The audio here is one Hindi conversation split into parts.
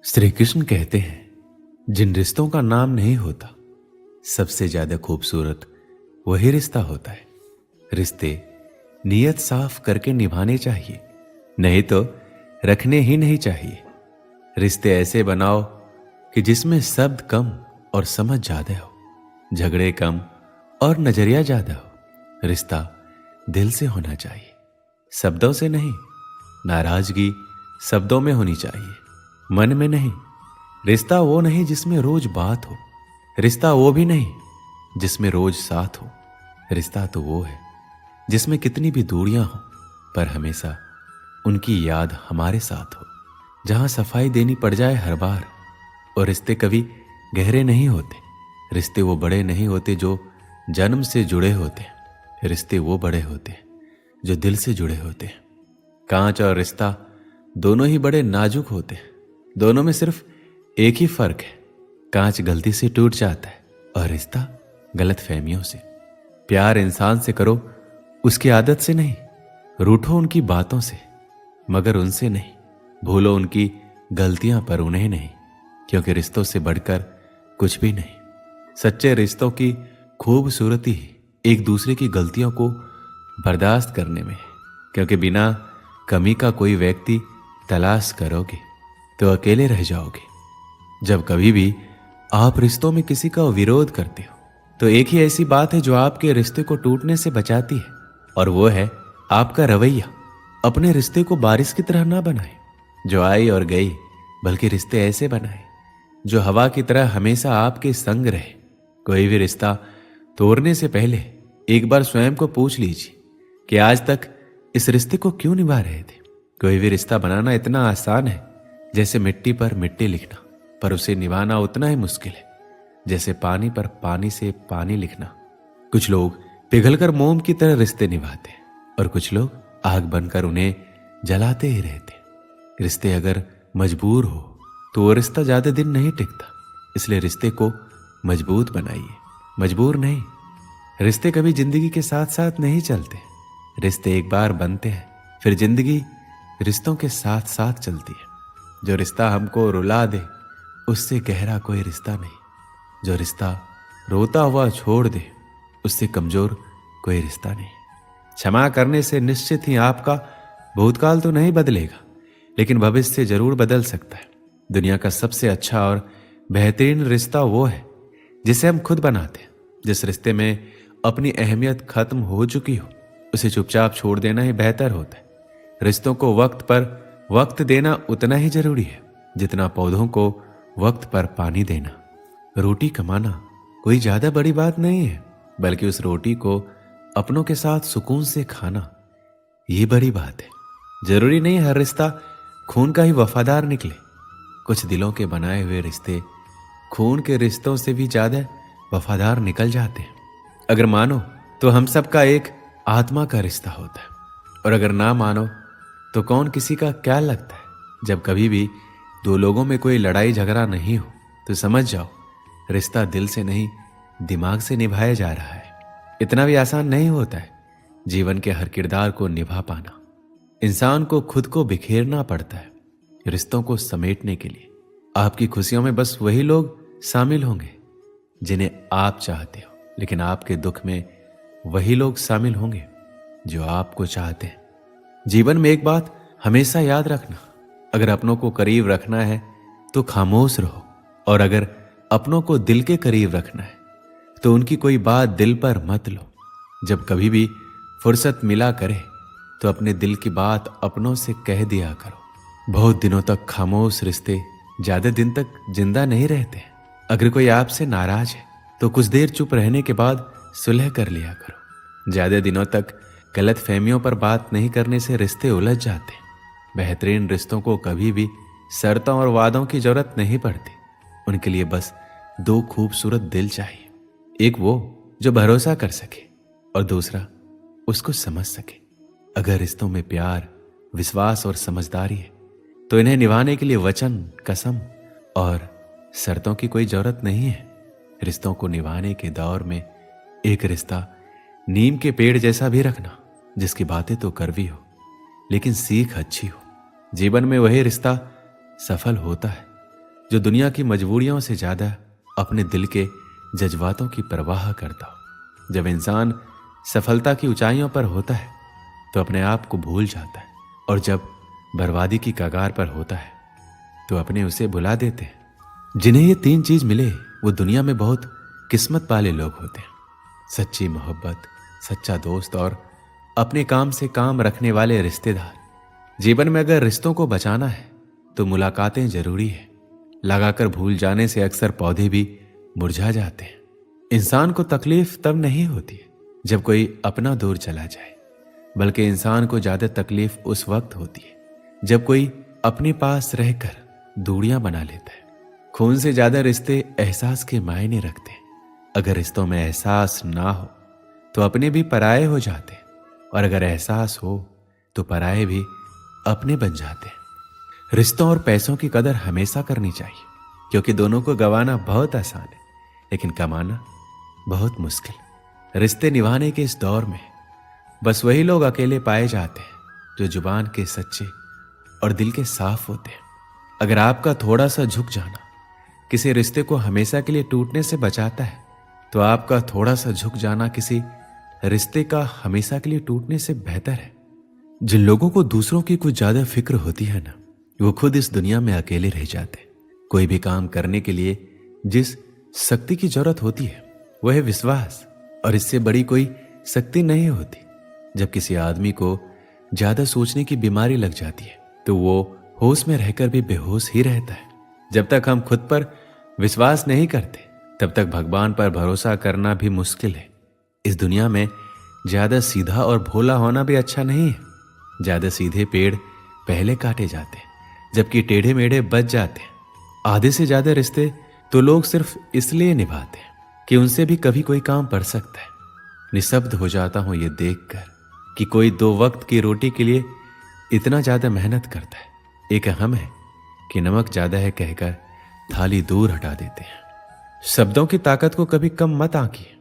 श्री कृष्ण कहते हैं जिन रिश्तों का नाम नहीं होता सबसे ज्यादा खूबसूरत वही रिश्ता होता है। रिश्ते नीयत साफ करके निभाने चाहिए, नहीं तो रखने ही नहीं चाहिए। रिश्ते ऐसे बनाओ कि जिसमें शब्द कम और समझ ज्यादा हो, झगड़े कम और नजरिया ज्यादा हो। रिश्ता दिल से होना चाहिए, शब्दों से नहीं। नाराजगी शब्दों में होनी चाहिए, मन में नहीं। रिश्ता वो नहीं जिसमें रोज बात हो, रिश्ता वो भी नहीं जिसमें रोज साथ हो। रिश्ता तो वो है जिसमें कितनी भी दूरियां हो पर हमेशा उनकी याद हमारे साथ हो। जहां सफाई देनी पड़ जाए हर बार। और रिश्ते कभी गहरे नहीं होते, रिश्ते वो बड़े नहीं होते जो जन्म से जुड़े होते हैं। रिश्ते वो बड़े होते हैं जो दिल से जुड़े होते हैं। कांच और रिश्ता दोनों ही बड़े नाजुक होते हैं, दोनों में सिर्फ एक ही फर्क है, कांच गलती से टूट जाता है और रिश्ता गलत फहमियों से। प्यार इंसान से करो उसकी आदत से नहीं, रूठो उनकी बातों से मगर उनसे नहीं, भूलो उनकी गलतियां पर उन्हें नहीं, क्योंकि रिश्तों से बढ़कर कुछ भी नहीं। सच्चे रिश्तों की खूबसूरती ही एक दूसरे की गलतियों को बर्दाश्त करने में है, क्योंकि बिना कमी का कोई व्यक्ति तलाश करोगे तो अकेले रह जाओगे। जब कभी भी आप रिश्तों में किसी का विरोध करते हो तो एक ही ऐसी बात है जो आपके रिश्ते को टूटने से बचाती है, और वो है आपका रवैया। अपने रिश्ते को बारिश की तरह ना बनाए जो आई और गई, बल्कि रिश्ते ऐसे बनाए जो हवा की तरह हमेशा आपके संग रहे। कोई भी रिश्ता तोड़ने से पहले एक बार स्वयं को पूछ लीजिए कि आज तक इस रिश्ते को क्यों निभा रहे थे। कोई भी रिश्ता बनाना इतना आसान है जैसे मिट्टी पर मिट्टी लिखना, पर उसे निभाना उतना ही मुश्किल है जैसे पानी पर पानी से पानी लिखना। कुछ लोग पिघलकर मोम की तरह रिश्ते निभाते हैं और कुछ लोग आग बनकर उन्हें जलाते ही रहते हैं। रिश्ते अगर मजबूर हो तो वो रिश्ता ज्यादा दिन नहीं टिकता, इसलिए रिश्ते को मजबूत बनाइए, मजबूर नहीं। रिश्ते कभी जिंदगी के साथ साथ नहीं चलते, रिश्ते एक बार बनते हैं फिर जिंदगी रिश्तों के साथ साथ चलती है। जो रिश्ता हमको रुला दे उससे गहरा कोई रिश्ता नहीं, जो रिश्ता रोता हुआ छोड़ दे उससे कमजोर कोई रिश्ता नहीं। क्षमा करने से निश्चित ही आपका भूतकाल तो नहीं बदलेगा, लेकिन भविष्य जरूर बदल सकता है। दुनिया का सबसे अच्छा और बेहतरीन रिश्ता वो है जिसे हम खुद बनाते हैं। जिस रिश्ते में अपनी अहमियत खत्म हो चुकी हो उसे चुपचाप छोड़ देना ही बेहतर होता है। रिश्तों को वक्त पर वक्त देना उतना ही जरूरी है जितना पौधों को वक्त पर पानी देना। रोटी कमाना कोई ज्यादा बड़ी बात नहीं है, बल्कि उस रोटी को अपनों के साथ सुकून से खाना ये बड़ी बात है। जरूरी नहीं हर रिश्ता खून का ही वफादार निकले, कुछ दिलों के बनाए हुए रिश्ते खून के रिश्तों से भी ज्यादा वफादार निकल जाते हैं। अगर मानो तो हम सबका एक आत्मा का रिश्ता होता है, और अगर ना मानो तो कौन किसी का क्या लगता है। जब कभी भी दो लोगों में कोई लड़ाई झगड़ा नहीं हो तो समझ जाओ रिश्ता दिल से नहीं दिमाग से निभाया जा रहा है। इतना भी आसान नहीं होता है जीवन के हर किरदार को निभा पाना। इंसान को खुद को बिखेरना पड़ता है रिश्तों को समेटने के लिए। आपकी खुशियों में बस वही लोग शामिल होंगे जिन्हें आप चाहते हो, लेकिन आपके दुख में वही लोग शामिल होंगे जो आपको चाहते हैं। जीवन में एक बात हमेशा याद रखना, अगर अपनों को करीब रखना है तो खामोश रहो, और अगर अपनों को दिल के करीब रखना है तो उनकी कोई बात दिल पर मत लो। जब कभी भी फुर्सत मिला करे तो अपने दिल की बात अपनों से कह दिया करो। बहुत दिनों तक खामोश रिश्ते ज्यादा दिन तक जिंदा नहीं रहते। अगर कोई आपसे नाराज है तो कुछ देर चुप रहने के बाद सुलह कर लिया करो। ज्यादा दिनों तक गलत फहमियों पर बात नहीं करने से रिश्ते उलझ जाते हैं। बेहतरीन रिश्तों को कभी भी शर्तों और वादों की जरूरत नहीं पड़ती, उनके लिए बस दो खूबसूरत दिल चाहिए। एक वो जो भरोसा कर सके और दूसरा उसको समझ सके। अगर रिश्तों में प्यार, विश्वास और समझदारी है तो इन्हें निभाने के लिए वचन, कसम और शर्तों की कोई जरूरत नहीं है। रिश्तों को निभाने के दौर में एक रिश्ता नीम के पेड़ जैसा भी रखना, जिसकी बातें तो कड़वी हो लेकिन सीख अच्छी हो। जीवन में वही रिश्ता सफल होता है जो दुनिया की मजबूरियों से ज्यादा अपने दिल के जज्बातों की परवाह करता हो। जब इंसान सफलता की ऊंचाइयों पर होता है तो अपने आप को भूल जाता है, और जब बर्बादी की कगार पर होता है तो अपने उसे भुला देते हैं। जिन्हें ये तीन चीज मिले वो दुनिया में बहुत किस्मत वाले लोग होते हैं। सच्ची मोहब्बत, सच्चा दोस्त और अपने काम से काम रखने वाले रिश्तेदार। जीवन में अगर रिश्तों को बचाना है तो मुलाकातें जरूरी है। लगाकर भूल जाने से अक्सर पौधे भी मुरझा जाते हैं। इंसान को तकलीफ तब नहीं होती है जब कोई अपना दूर चला जाए, बल्कि इंसान को ज्यादा तकलीफ उस वक्त होती है जब कोई अपने पास रहकर दूरियां बना लेता है। खून से ज्यादा रिश्ते एहसास के मायने रखते हैं। अगर रिश्तों में एहसास ना हो तो अपने भी पराये हो जाते हैं, और अगर एहसास हो तो पराये भी अपने बन जाते हैं। रिश्तों और पैसों की कदर हमेशा करनी चाहिए, क्योंकि दोनों को गंवाना बहुत आसान है लेकिन कमाना बहुत मुश्किल। रिश्ते निभाने के इस दौर में बस वही लोग अकेले पाए जाते हैं जो जुबान के सच्चे और दिल के साफ होते हैं। अगर आपका थोड़ा सा झुक जाना किसी रिश्ते को हमेशा के लिए टूटने से बचाता है तो आपका थोड़ा सा झुक जाना किसी रिश्ते का हमेशा के लिए टूटने से बेहतर है। जिन लोगों को दूसरों की कुछ ज्यादा फिक्र होती है ना, वो खुद इस दुनिया में अकेले रह जाते हैं। कोई भी काम करने के लिए जिस शक्ति की जरूरत होती है वह है विश्वास, और इससे बड़ी कोई शक्ति नहीं होती। जब किसी आदमी को ज्यादा सोचने की बीमारी लग जाती है तो वो होश में रहकर भी बेहोश ही रहता है। जब तक हम खुद पर विश्वास नहीं करते तब तक भगवान पर भरोसा करना भी मुश्किल है। इस दुनिया में ज्यादा सीधा और भोला होना भी अच्छा नहीं है। ज्यादा सीधे पेड़ पहले काटे जाते हैं, जबकि टेढ़े मेढ़े बच जाते हैं। आधे से ज्यादा रिश्ते तो लोग सिर्फ इसलिए निभाते हैं कि उनसे भी कभी कोई काम पड़ सकता है। निशब्द हो जाता हूं ये देखकर कि कोई दो वक्त की रोटी के लिए इतना ज्यादा मेहनत करता है। एक हम है कि नमक ज्यादा है कहकर थाली दूर हटा देते हैं। शब्दों की ताकत को कभी कम मत आंकिए।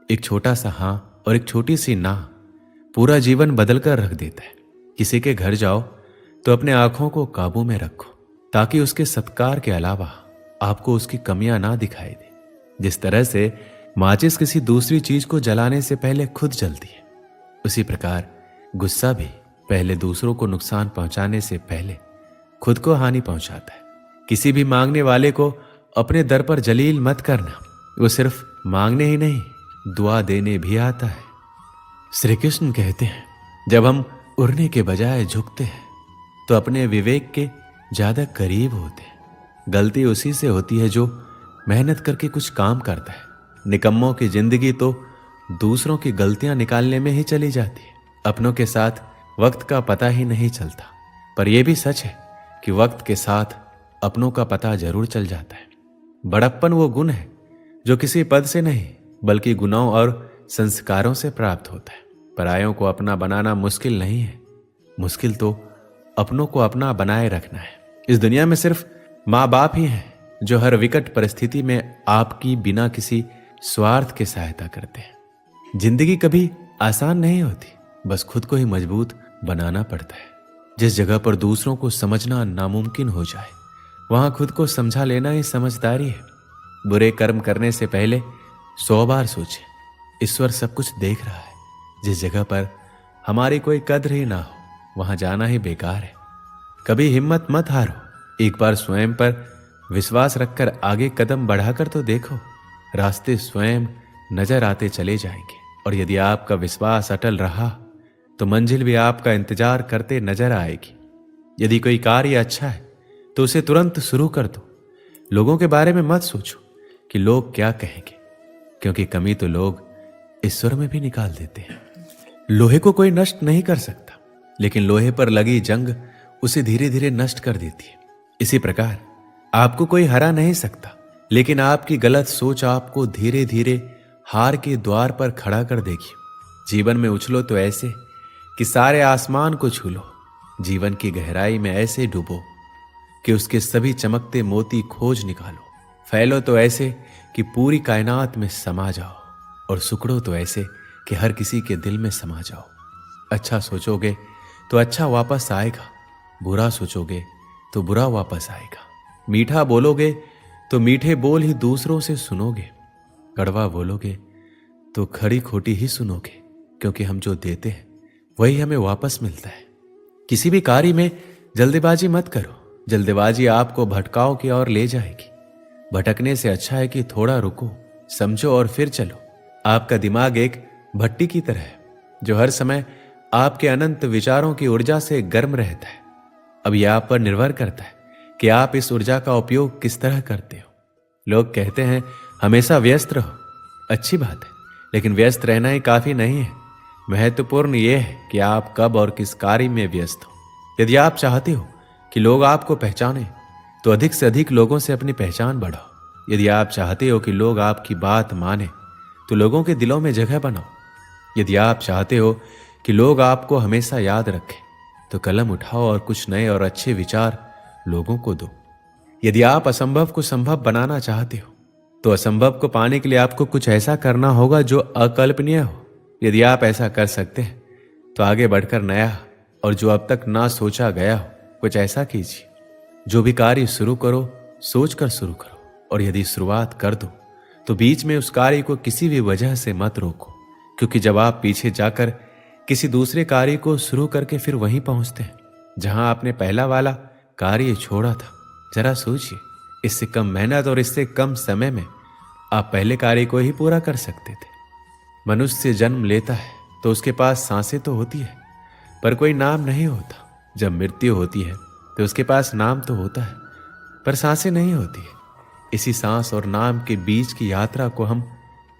एक छोटा सा हां और एक छोटी सी ना पूरा जीवन बदल कर रख देता है। किसी के घर जाओ तो अपने आंखों को काबू में रखो, ताकि उसके सत्कार के अलावा आपको उसकी कमियां ना दिखाई दे। जिस तरह से माचिस किसी दूसरी चीज को जलाने से पहले खुद जलती है, उसी प्रकार गुस्सा भी पहले दूसरों को नुकसान पहुंचाने से पहले खुद को हानि पहुंचाता है। किसी भी मांगने वाले को अपने दर पर जलील मत करना। वो सिर्फ मांगने ही नहीं, दुआ देने भी आता है। श्री कृष्ण कहते हैं, जब हम उड़ने के बजाय झुकते हैं तो अपने विवेक के ज्यादा करीब होते हैं। गलती उसी से होती है जो मेहनत करके कुछ काम करता है। निकम्मों की जिंदगी तो दूसरों की गलतियां निकालने में ही चली जाती है। अपनों के साथ वक्त का पता ही नहीं चलता, पर यह भी सच है कि वक्त के साथ अपनों का पता जरूर चल जाता है। बड़प्पन वो गुण है जो किसी पद से नहीं बल्कि गुणों और संस्कारों से प्राप्त होता है। परायों को अपना बनाना मुश्किल नहीं है, मुश्किल तो अपनों को अपना बनाए रखना है। इस दुनिया में सिर्फ माँ बाप ही हैं जो हर विकट परिस्थिति में आपकी बिना किसी स्वार्थ के सहायता करते हैं। जिंदगी कभी आसान नहीं होती, बस खुद को ही मजबूत बनाना पड़ता है। जिस जगह पर दूसरों को समझना नामुमकिन हो जाए वहां खुद को समझा लेना ही समझदारी है। बुरे कर्म करने से पहले 100 बार सोचें, ईश्वर सब कुछ देख रहा है। जिस जगह पर हमारी कोई कद्र ही ना हो वहां जाना ही बेकार है। कभी हिम्मत मत हारो, एक बार स्वयं पर विश्वास रखकर आगे कदम बढ़ाकर तो देखो। रास्ते स्वयं नजर आते चले जाएंगे, और यदि आपका विश्वास अटल रहा तो मंजिल भी आपका इंतजार करते नजर आएगी। यदि कोई कार्य अच्छा है तो उसे तुरंत शुरू कर दो। लोगों के बारे में मत सोचो कि लोग क्या कहेंगे, क्योंकि कमी तो लोग ईश्वर में भी निकाल देते हैं। लोहे को कोई नष्ट नहीं कर सकता, लेकिन लोहे पर लगी जंग उसे धीरे धीरे नष्ट कर देती है। इसी प्रकार आपको कोई हरा नहीं सकता, लेकिन आपकी गलत सोच आपको धीरे धीरे हार के द्वार पर खड़ा कर देगी। जीवन में उछलो तो ऐसे कि सारे आसमान को छू लो। जीवन की गहराई में ऐसे डूबो कि उसके सभी चमकते मोती खोज निकालो। फैलो तो ऐसे कि पूरी कायनात में समा जाओ, और सुकड़ो तो ऐसे कि हर किसी के दिल में समा जाओ। अच्छा सोचोगे तो अच्छा वापस आएगा, बुरा सोचोगे तो बुरा वापस आएगा। मीठा बोलोगे तो मीठे बोल ही दूसरों से सुनोगे, कड़वा बोलोगे तो खड़ी खोटी ही सुनोगे, क्योंकि हम जो देते हैं वही हमें वापस मिलता है। किसी भी कार्य में जल्दबाजी मत करो, जल्दबाजी आपको भटकाव की ओर ले जाएगी। भटकने से अच्छा है कि थोड़ा रुको, समझो और फिर चलो। आपका दिमाग एक भट्टी की तरह है जो हर समय आपके अनंत विचारों की ऊर्जा से गर्म रहता है। अब यह आप पर निर्भर करता है कि आप इस ऊर्जा का उपयोग किस तरह करते हो। लोग कहते हैं हमेशा व्यस्त रहो, अच्छी बात है, लेकिन व्यस्त रहना ही काफी नहीं है। महत्वपूर्ण यह है कि आप कब और किस कार्य में व्यस्त हो। यदि आप चाहते हो कि लोग आपको पहचाने तो अधिक से अधिक लोगों से अपनी पहचान बढ़ाओ। यदि आप चाहते हो कि लोग आपकी बात माने तो लोगों के दिलों में जगह बनाओ। यदि आप चाहते हो कि लोग आपको हमेशा याद रखें तो कलम उठाओ और कुछ नए और अच्छे विचार लोगों को दो। यदि आप असंभव को संभव बनाना चाहते हो तो असंभव को पाने के लिए आपको कुछ ऐसा करना होगा जो अकल्पनीय हो। यदि आप ऐसा कर सकते हैं तो आगे बढ़कर नया और जो अब तक ना सोचा गया हो कुछ ऐसा कीजिए। जो भी कार्य शुरू करो सोच कर शुरू करो, और यदि शुरुआत कर दो तो बीच में उस कार्य को किसी भी वजह से मत रोको, क्योंकि जब आप पीछे जाकर किसी दूसरे कार्य को शुरू करके फिर वहीं पहुंचते हैं जहां आपने पहला वाला कार्य छोड़ा था। जरा सोचिए, इससे कम मेहनत और इससे कम समय में आप पहले कार्य को ही पूरा कर सकते थे। मनुष्य जन्म लेता है तो उसके पास सांसें तो होती है पर कोई नाम नहीं होता। जब मृत्यु होती है तो उसके पास नाम तो होता है पर सांसें नहीं होती है। इसी सांस और नाम के बीच की यात्रा को हम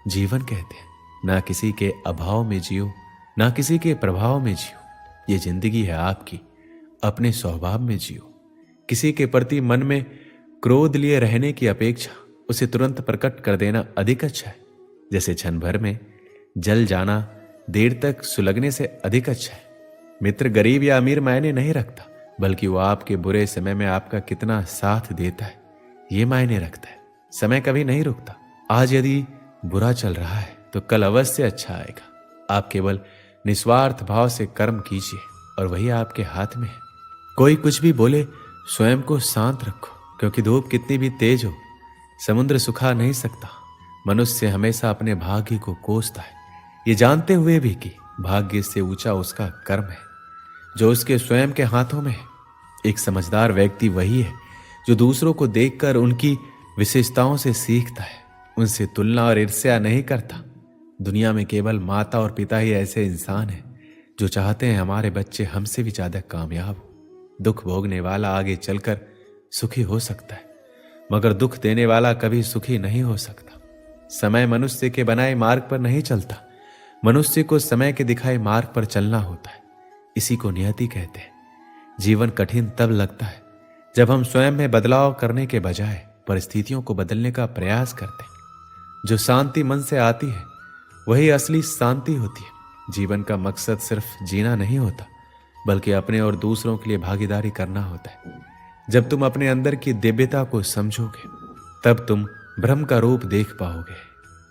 जीवन कहते हैं। ना किसी के अभाव में जियो, ना किसी के प्रभाव में जियो। ये जिंदगी है आपकी, अपने स्वभाव में जियो। किसी के प्रति मन में क्रोध लिए रहने की अपेक्षा उसे तुरंत प्रकट कर देना अधिक अच्छा है। जैसे क्षण भर में जल जाना देर तक सुलगने से अधिक अच्छा है। मित्र गरीब या अमीर मायने नहीं रखता, बल्कि वो आपके बुरे समय में आपका कितना साथ देता है ये मायने रखता है। समय कभी नहीं रुकता। आज यदि बुरा चल रहा है तो कल अवश्य अच्छा आएगा। आप केवल निस्वार्थ भाव से कर्म कीजिए और वही आपके हाथ में है। कोई कुछ भी बोले स्वयं को शांत रखो, क्योंकि धूप कितनी भी तेज हो समुद्र सुखा नहीं सकता। मनुष्य हमेशा अपने भाग्य को कोसता है, ये जानते हुए भी कि भाग्य से ऊंचा उसका कर्म है जो उसके स्वयं के हाथों में है। एक समझदार व्यक्ति वही है जो दूसरों को देखकर उनकी विशेषताओं से सीखता है, उनसे तुलना और ईर्ष्या नहीं करता। दुनिया में केवल माता और पिता ही ऐसे इंसान हैं जो चाहते हैं हमारे बच्चे हमसे भी ज्यादा कामयाब हो। दुख भोगने वाला आगे चलकर सुखी हो सकता है, मगर दुख देने वाला कभी सुखी नहीं हो सकता। समय मनुष्य के बनाए मार्ग पर नहीं चलता, मनुष्य को समय के दिखाए मार्ग पर चलना होता है। इसी को नियति कहते हैं। जीवन कठिन तब लगता है जब हम स्वयं में बदलाव करने के बजाय परिस्थितियों को बदलने का प्रयास करते हैं। जो शांति मन से आती है वही असली शांति होती है। जीवन का मकसद सिर्फ जीना नहीं होता, बल्कि अपने और दूसरों के लिए भागीदारी करना होता है। जब तुम अपने अंदर की दिव्यता को समझोगे तब तुम ब्रह्म का रूप देख पाओगे।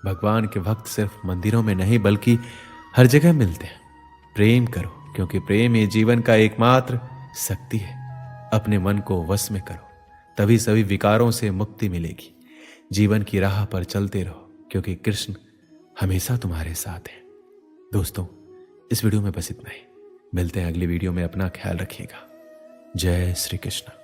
भगवान के भक्त सिर्फ मंदिरों में नहीं बल्कि हर जगह मिलते हैं। प्रेम करो, क्योंकि प्रेम ही जीवन का एकमात्र शक्ति है। अपने मन को वश में करो, तभी सभी विकारों से मुक्ति मिलेगी। जीवन की राह पर चलते रहो, क्योंकि कृष्ण हमेशा तुम्हारे साथ है। दोस्तों, इस वीडियो में बस इतना ही। मिलते हैं अगली वीडियो में। अपना ख्याल रखिएगा। जय श्री कृष्ण।